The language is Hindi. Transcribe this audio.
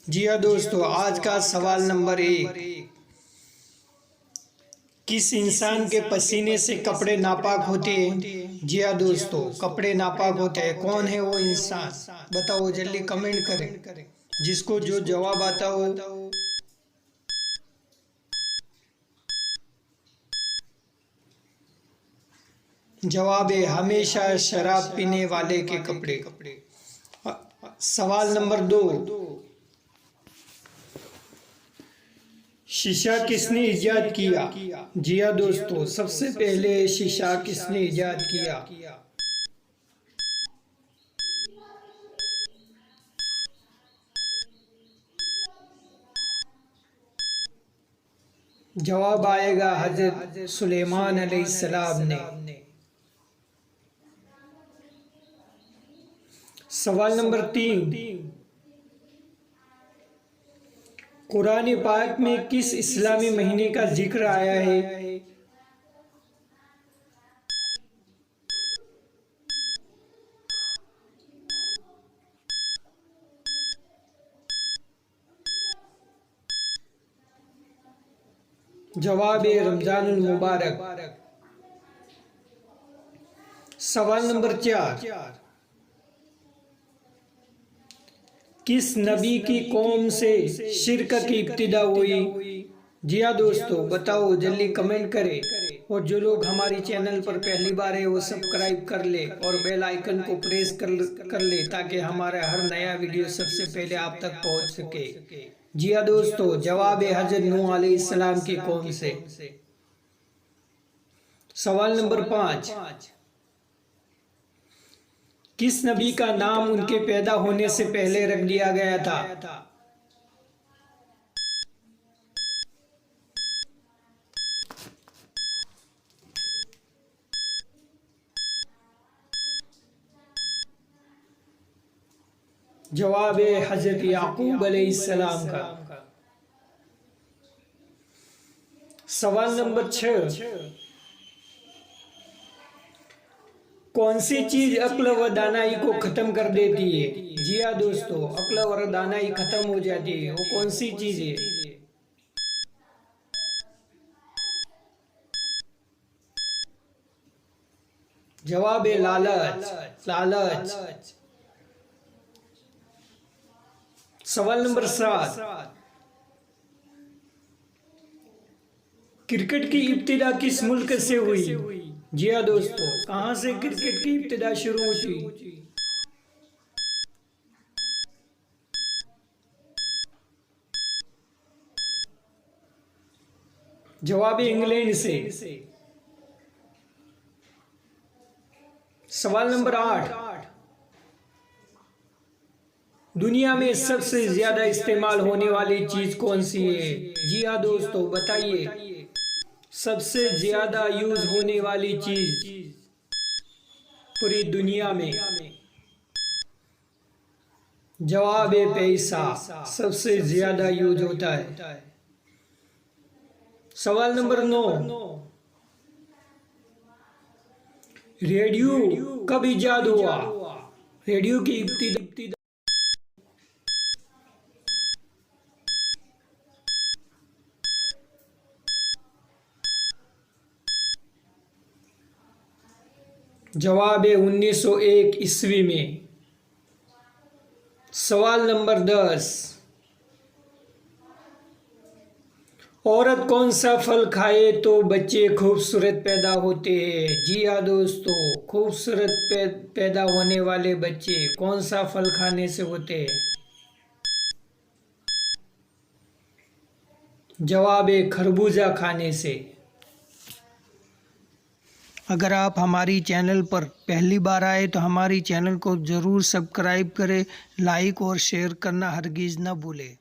जी हाँ दोस्तों, आज का सवाल नंबर 1। किस इंसान के पसीने से कपड़े नापाक होते हैं? जी हाँ दोस्तों, कपड़े नापाक होते हैं। कौन है वो इंसान? बताओ, जल्दी कमेंट करें। जिसको जो जवाब आता हो। जवाब है हमेशा शराब पीने वाले के कपड़े। सवाल नंबर 2। शीशा किसने इजाद किया? जी हाँ दोस्तों, सबसे पहले शीशा किसने इजाद किया? जवाब आएगा हजरत सुलेमान अलैहिस्सलाम ने। सवाल नंबर 3। कुरान पाक में किस इस्लामी महीने का जिक्र आया है? जवाब है रमजानुल मुबारक। सवाल नंबर 4। किस नबी की कौम से शिरक की इब्तिदा हुई? जी हाँ दोस्तों, बताओ, जल्दी कमेंट करें। और जो लोग हमारी चैनल पर पहली बार है वो सब्सक्राइब कर ले और बेल आइकन को प्रेस कर ले ताकि हमारा हर नया वीडियो सबसे पहले आप तक पहुंच सके। जी हाँ दोस्तों, जवाब है हजरत नूह अलैहिस्सलाम की कौम से। सवाल नंबर 5। किस नबी का नाम उनके पैदा होने से पहले रख दिया गया था? जवाब है हजरत याकूब अलैहिस्सलाम का। सवाल नंबर 6। कौन सी चीज अक्ल व दानाई को खत्म कर देती है? जी हाँ दोस्तों, अक्ल व दानाई खत्म हो जाती है। वो कौन सी चीज है? जवाब है लालच। सवाल नंबर 7। क्रिकेट की इब्तिदा किस मुल्क से हुई? जी हाँ दोस्तों, कहां से क्रिकेट की इब्तिदा शुरू हुई? जवाब है इंग्लैंड से। सवाल नंबर 8। दुनिया में सबसे ज्यादा इस्तेमाल होने वाली चीज कौन सी है? जी हाँ दोस्तों, बताइए, सबसे ज्यादा यूज होने वाली चीज पूरी दुनिया में। जवाब है पैसा, सबसे ज्यादा यूज होता है। सवाल नंबर 9। रेडियो कब इजाद हुआ? रेडियो की इब्तिदा। जवाब है 1901 ईस्वी में। सवाल नंबर 10। औरत कौन सा फल खाए तो बच्चे खूबसूरत पैदा होते हैं? जी हाँ दोस्तों, खूबसूरत पैदा होने वाले बच्चे कौन सा फल खाने से होते हैं? जवाब है खरबूजा खाने से। अगर आप हमारी चैनल पर पहली बार आए तो हमारी चैनल को ज़रूर सब्सक्राइब करें, लाइक और शेयर करना हरगिज़ न भूलें।